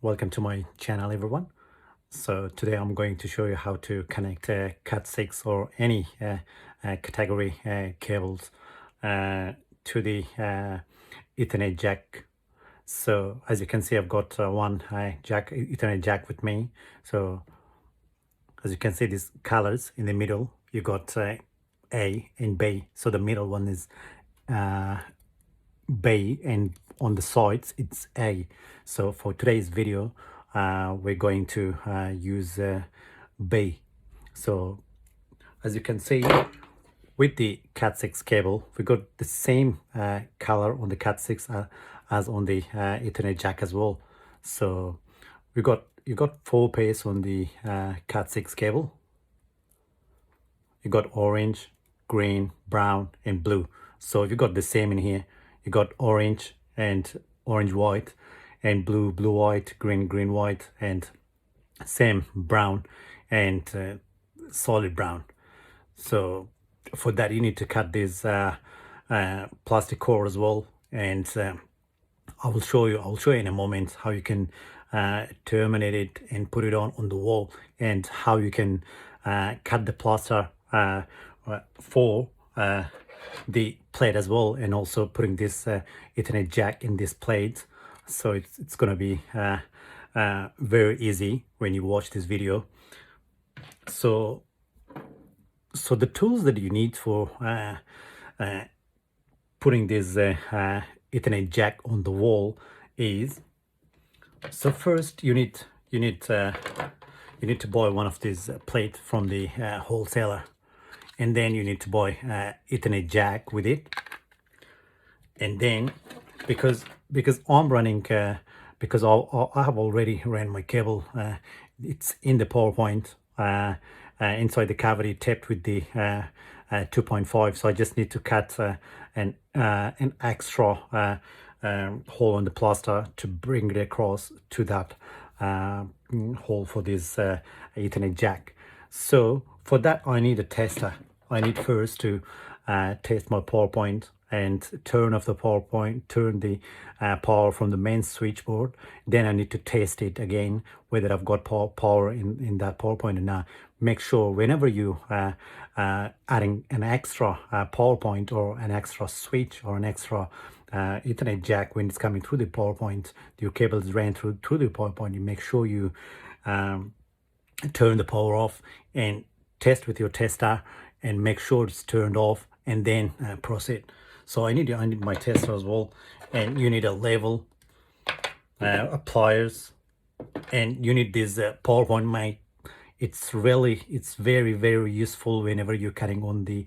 Welcome to my channel, everyone. So today I'm going to show you how to connect Cat6 or any category cables to the Ethernet jack. So as you can see, I've got one Ethernet jack with me. So as you can see, these colors in the middle, you got A and B. So the middle one is B, and on the sides it's A. So for today's video we're going to use B. So as you can see, with the Cat6 cable, we got the same color on the Cat6 as on the Ethernet jack as well. So you got 4 pairs on the Cat6 cable. You got orange, green, brown and blue. So you got the same in here. You got orange and orange white, and blue white, green white, and same brown and solid brown. So for that you need to cut this plastic core as well, and I'll show you in a moment how you can terminate it and put it on the wall, and how you can cut the plaster for the plate as well, and also putting this Ethernet jack in this plate. So it's gonna be very easy when you watch this video. So the tools that you need for putting this Ethernet jack on the wall is, so first you need to buy one of these plate from the wholesaler, and then you need to buy Ethernet jack with it. And then because I'm running because I have already ran my cable, it's in the PowerPoint inside the cavity tapped with the 2.5, so I just need to cut an extra hole on the plaster to bring it across to that hole for this Ethernet jack. So for that I need a tester. I need first to test my PowerPoint and turn off the PowerPoint, turn the power from the main switchboard. Then I need to test it again whether I've got power in that PowerPoint. And make sure whenever you adding an extra PowerPoint or an extra switch or an extra Ethernet jack, when it's coming through the PowerPoint, your cables ran through the PowerPoint, you make sure you turn the power off and test with your tester and make sure it's turned off, and then proceed. So I need my tester as well, and you need a level, pliers, and you need this PowerPoint mic. It's very useful whenever you're cutting on the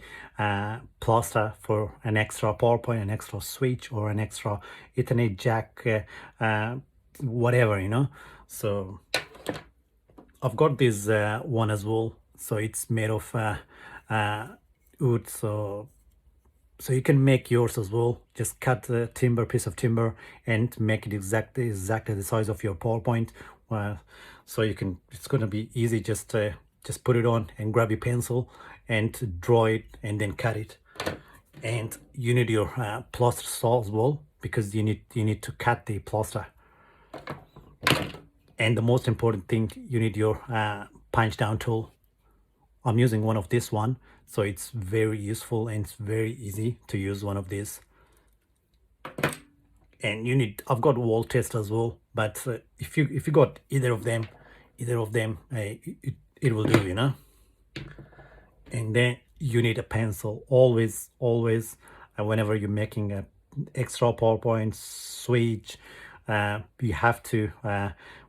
plaster for an extra PowerPoint, an extra switch, or an extra Ethernet jack, whatever, you know. So I've got this one as well. So it's made of wood, so you can make yours as well. Just cut a piece of timber and make it exactly the size of your PowerPoint. So you can, it's going to be easy. Just put it on and grab your pencil and draw it and then cut it. And you need your plaster saw as well, because you need to cut the plaster. And the most important thing, you need your punch down tool. I'm using one of this one, so it's very useful and it's very easy to use one of these. And I've got wall test as well, but if you got either of them, it will do, you know. And then you need a pencil always, whenever you're making a extra PowerPoint switch, you have to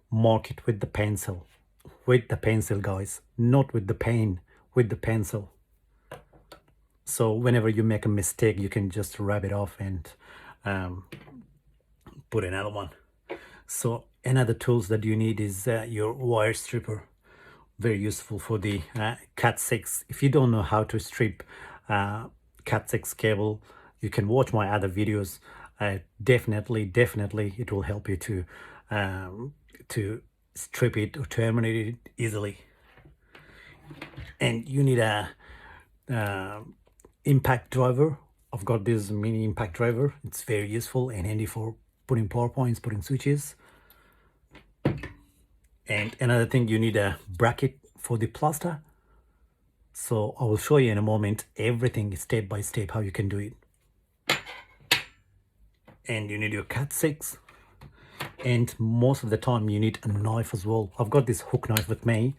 mark it with the pencil. Guys, not with the pen, with the pencil. So whenever you make a mistake, you can just rub it off and put another one. So another tools that you need is your wire stripper. Very useful for the Cat6. If you don't know how to strip Cat6 cable, you can watch my other videos. Definitely it will help you to strip it or terminate it easily. And you need a impact driver. I've got this mini impact driver. It's very useful and handy for putting PowerPoints, putting switches. And another thing, you need a bracket for the plaster. So I will show you in a moment everything step by step how you can do it. And you need your Cat6, and most of the time you need a knife as well. I've got this hook knife with me.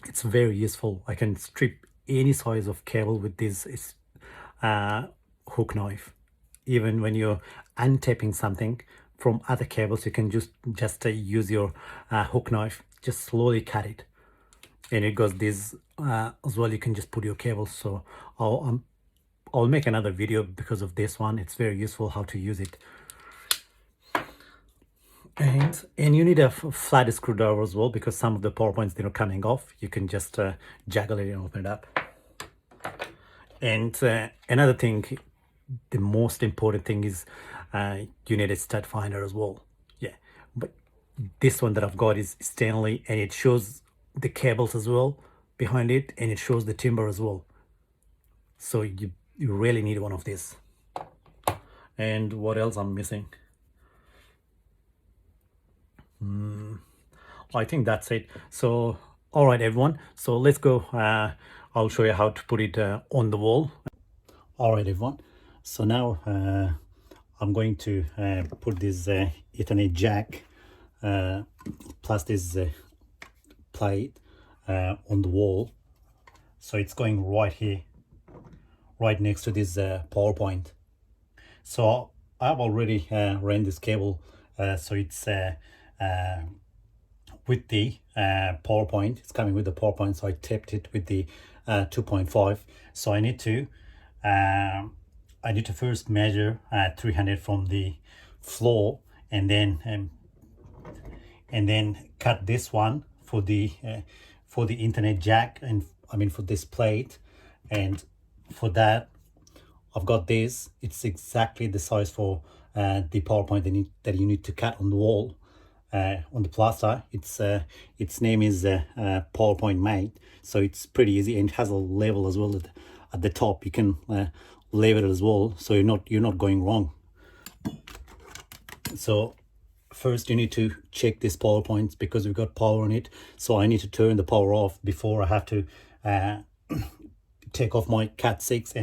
It's very useful. I can strip any size of cable with this hook knife. Even when you're untapping something from other cables, you can just use your hook knife, just slowly cut it. And it goes this as well, you can just put your cables. So I'll make another video because of this one. It's very useful how to use it. And you need a flat screwdriver as well, because some of the power points, they're coming off. You can just juggle it and open it up. And another thing, the most important thing is you need a stud finder as well. Yeah, but this one that I've got is Stanley, and it shows the cables as well behind it, and it shows the timber as well. So you really need one of these. And what else I'm missing? I think that's it. So all right, everyone, so let's go. I'll show you how to put it on the wall. All right, everyone, so now I'm going to put this Ethernet jack plus this plate on the wall. So it's going right here, right next to this PowerPoint. So I've already ran this cable, so it's with the PowerPoint. It's coming with the PowerPoint, so I tapped it with the 2.5. So I need to first measure 300 from the floor, and then cut this one for the Ethernet jack, and I mean for this plate. And for that, I've got this. It's exactly the size for the PowerPoint that you need to cut on the wall, on the plaster. Its name is PowerPoint Mate, so it's pretty easy, and it has a level as well at the top. You can level it as well, so you're not going wrong. So first you need to check this PowerPoint, because we've got power on it. So I need to turn the power off before I have to take off my Cat6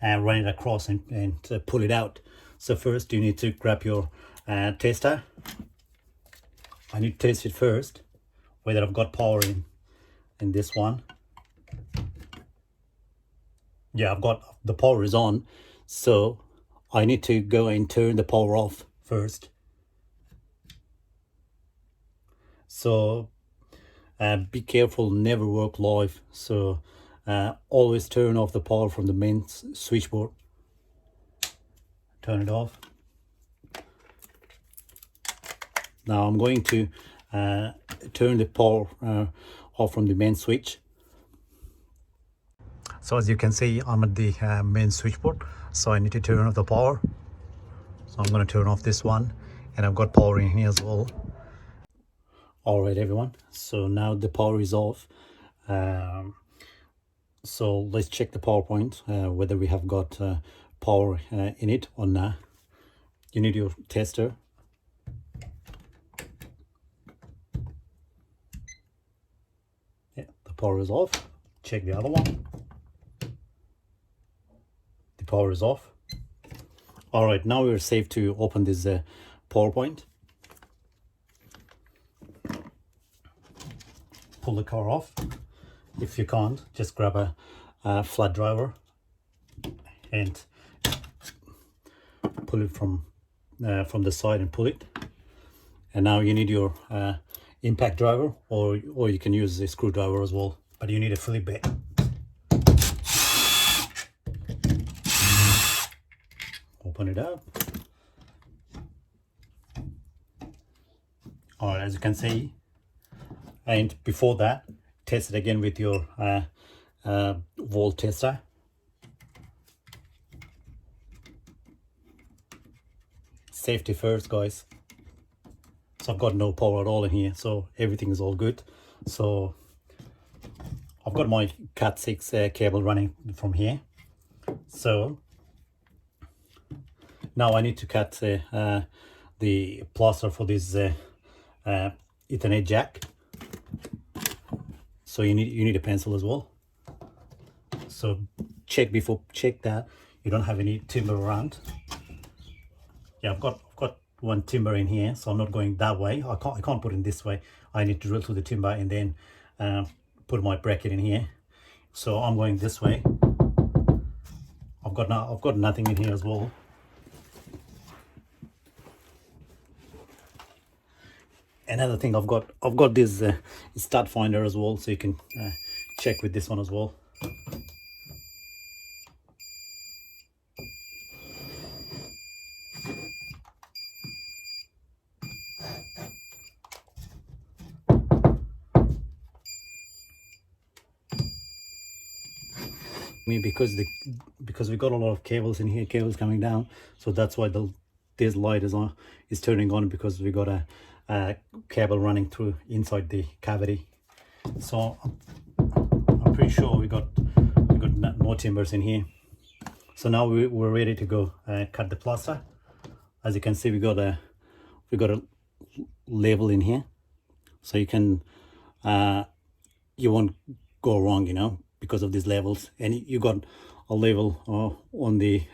and run it across and pull it out. So first you need to grab your tester. I need to test it first whether I've got power in this one. Yeah, I've got the power is on, so I need to go and turn the power off first. So be careful, never work live. So always turn off the power from the main switchboard. Turn it off. Now I'm going to turn the power off from the main switch. So as you can see, I'm at the main switchboard, so I need to turn off the power. So I'm going to turn off this one, and I've got power in here as well. All right, everyone, so now the power is off. So let's check the PowerPoint, whether we have got power in it or not. You need your tester. Yeah, the power is off. Check the other one. The power is off. All right, now we're safe to open this PowerPoint. Pull the cover off. If you can't, just grab a flat driver and pull it from the side and pull it. And now you need your impact driver, or you can use a screwdriver as well, but you need a Philip bit. Open it up. All right, as you can see, and before that, test it again with your volt tester. Safety first, guys. So I've got no power at all in here, so everything is all good. So I've got my Cat6 cable running from here. So now I need to cut the plaster for this Ethernet jack. So you need a pencil as well. So check that you don't have any timber around. Yeah, I've got one timber in here, so I'm not going that way. I can't put it in this way. I need to drill through the timber and then put my bracket in here. So I'm going this way. I've got nothing in here as well. Another thing, I've got this stud finder as well, so you can check with this one as well. Because we got a lot of cables in here, cables coming down, so that's why this light is turning on, because we got a cable running through inside the cavity. So I'm pretty sure we got more timbers in here. So now we're ready to go cut the plaster. As you can see, we got a level in here, so you won't go wrong, you know, because of these levels. And you got a level on the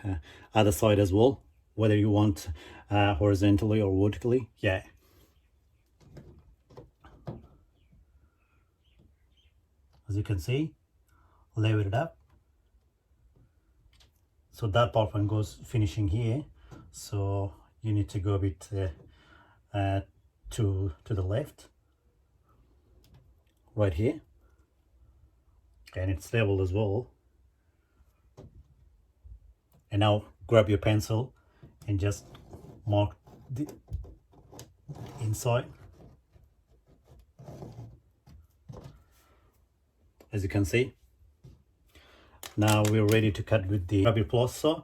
other side as well, whether you want horizontally or vertically. Yeah. As you can see, level it up. So that part one goes finishing here. So you need to go a bit to the left, right here, and it's level as well. And now grab your pencil and just mark the inside. As you can see, now we're ready to cut with the grab your plus saw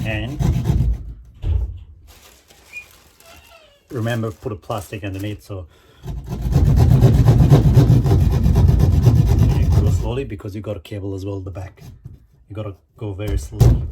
and remember, put a plastic underneath, so go slowly, because you got a cable as well at the back. You got to go very slowly.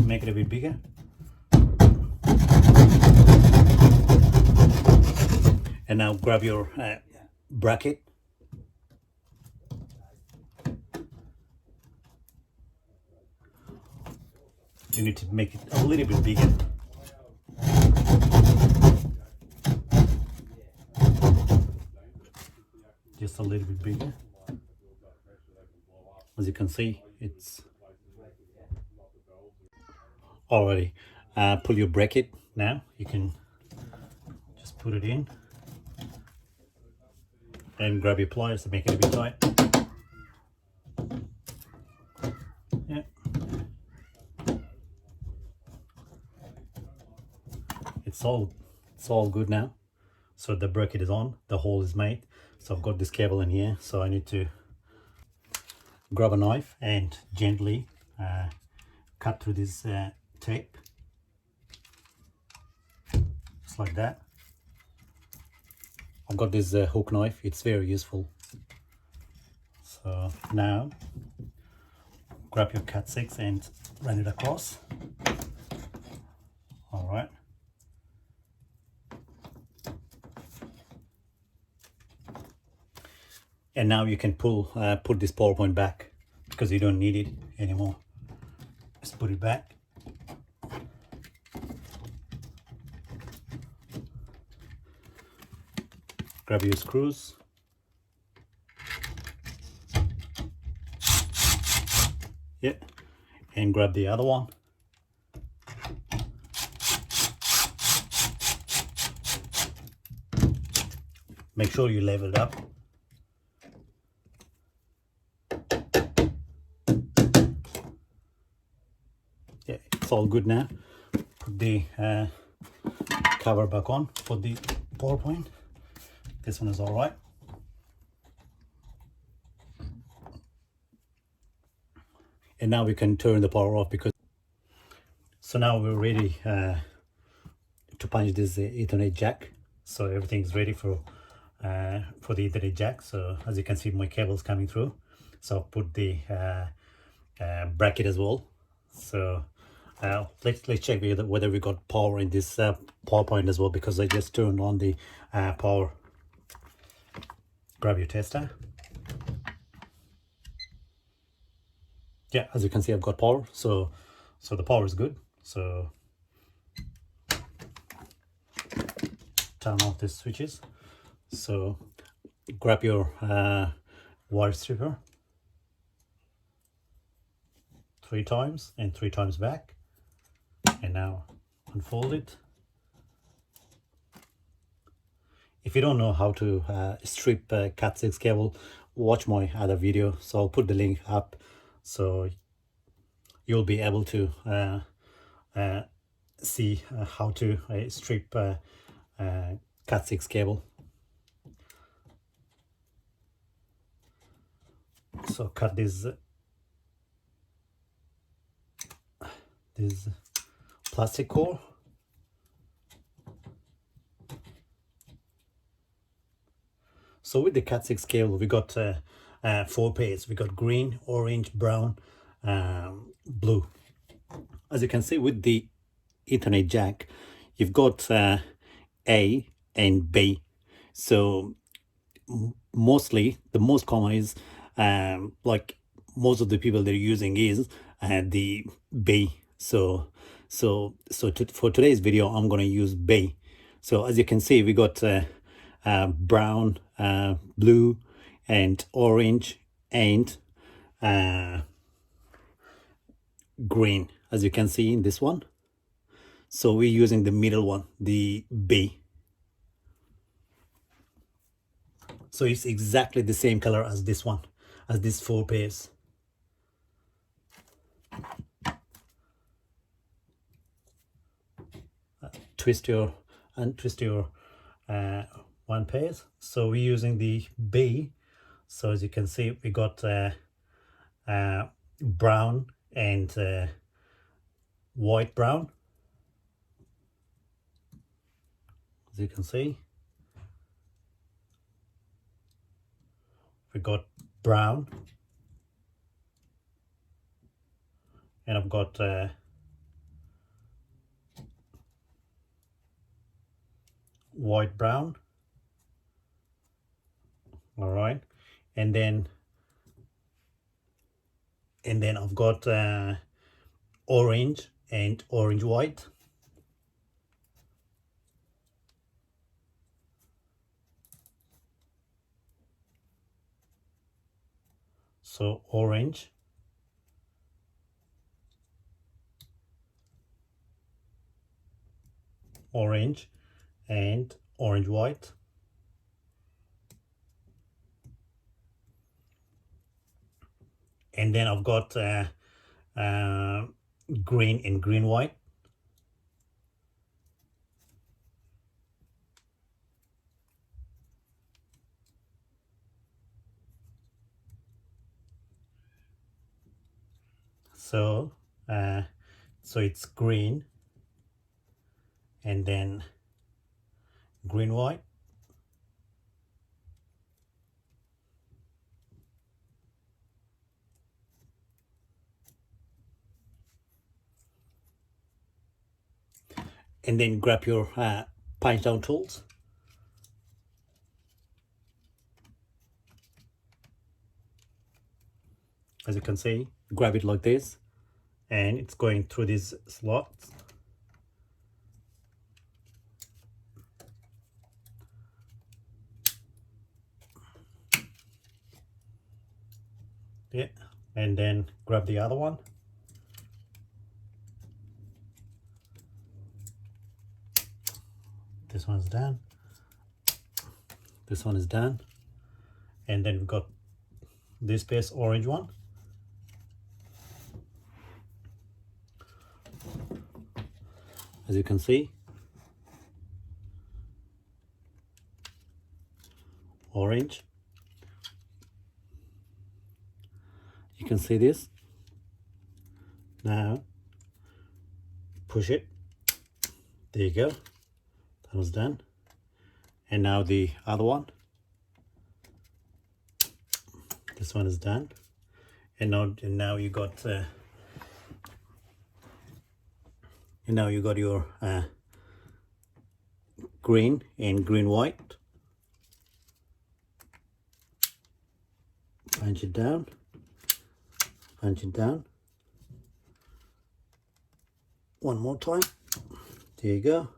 Make it a bit bigger. And now grab your bracket. You need to make it a little bit bigger. Just a little bit bigger. As you can see, it's already. Pull your bracket now. You can just put it in and grab your pliers to make it a bit tight. Yeah. It's all good now. So the bracket is on, the hole is made. So I've got this cable in here, so I need to grab a knife and gently cut through this tape, just like that. I've got this hook knife, it's very useful. So now grab your Cat6 and run it across. All right. And now you can put this PowerPoint back, because you don't need it anymore. Just put it back. Grab your screws. Yeah, and grab the other one. Make sure you level it up. all good now. Put the cover back on for the PowerPoint. This one is all right. And now we can turn the power off, because so now we're ready to punch this Ethernet jack. So everything's ready for the Ethernet jack. So as you can see, my cable's coming through. So I'll put the bracket as well. So let's check whether we got power in this PowerPoint as well, because I just turned on the power. Grab your tester. Yeah, as you can see, I've got power. So the power is good. So turn off the switches. So grab your wire stripper 3 times and 3 times back, and now unfold it. If you don't know how to strip Cat6 cable, watch my other video, so I'll put the link up, so you'll be able to see how to strip Cat6 cable. So cut this plastic core. So with the Cat6 cable, we got 4 pairs. We got green, orange, brown, blue. As you can see, with the Ethernet jack, you've got A and B. So mostly, the most common is like most of the people they're using is the B. So for today's video, I'm gonna use B. So as you can see, we got brown, blue, and orange, and green, as you can see in this one. So we're using the middle one, the B. So it's exactly the same color as this one, as these 4 pairs. Twist your one pairs. So we're using the B. So as you can see, we got brown and white brown. As you can see, we got brown, and I've got white brown. All right, and then I've got orange and orange white. So orange, orange, and orange white. And then I've got green and green white. So it's green and then green white. And then grab your punch down tools. As you can see, grab it like this, and it's going through these slots. Yeah, and then grab the other one. This one's done. This one is done. And then we've got this base orange one. as you can see. Orange. You can see this. Now push it. There you go. That was done. And now the other one. This one is done. And now you got your green and green white. Punch it down. Punch it down. One more time. There you go.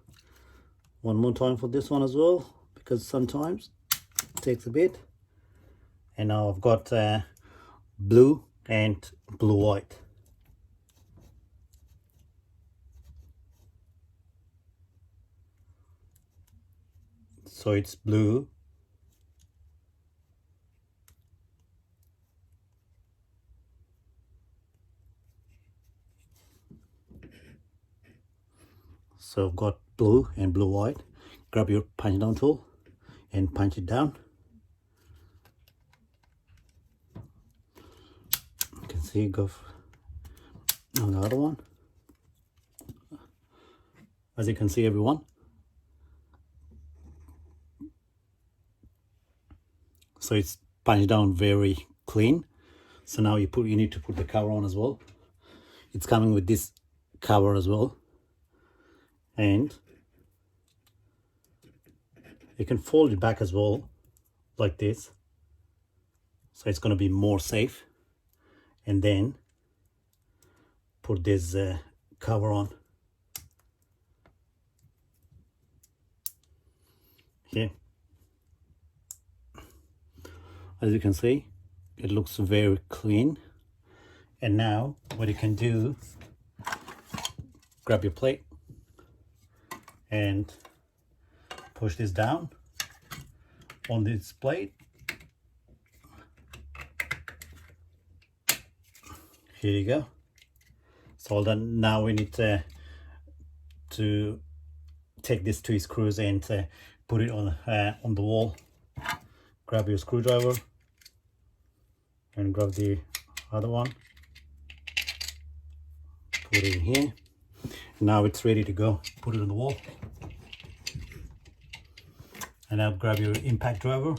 One more time for this one as well, because sometimes it takes a bit. And now I've got blue and blue white. So it's blue, so I've got blue and blue white. Grab your punch down tool and punch it down. You can see, go on the other one. As you can see, everyone, so it's punched down very clean. So now you need to put the cover on as well. It's coming with this cover as well, and you can fold it back as well, like this, so it's going to be more safe. And then put this cover on here. As you can see, it looks very clean. And now what you can do, grab your plate and push this down on this plate. Here you go. So all done. Now we need to take these two screws and put it on the wall. Grab your screwdriver and grab the other one. Put it in here. Now it's ready to go. Put it on the wall. And now grab your impact driver.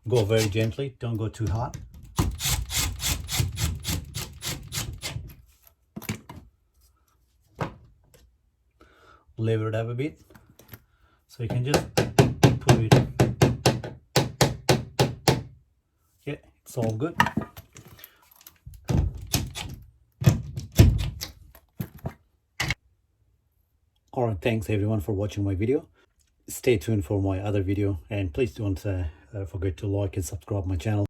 Go very gently, don't go too hard. Lever it up a bit, so you can just put it. Yeah, it's all good. Alright, thanks everyone for watching my video. Stay tuned for my other video, and please don't forget to like and subscribe my channel.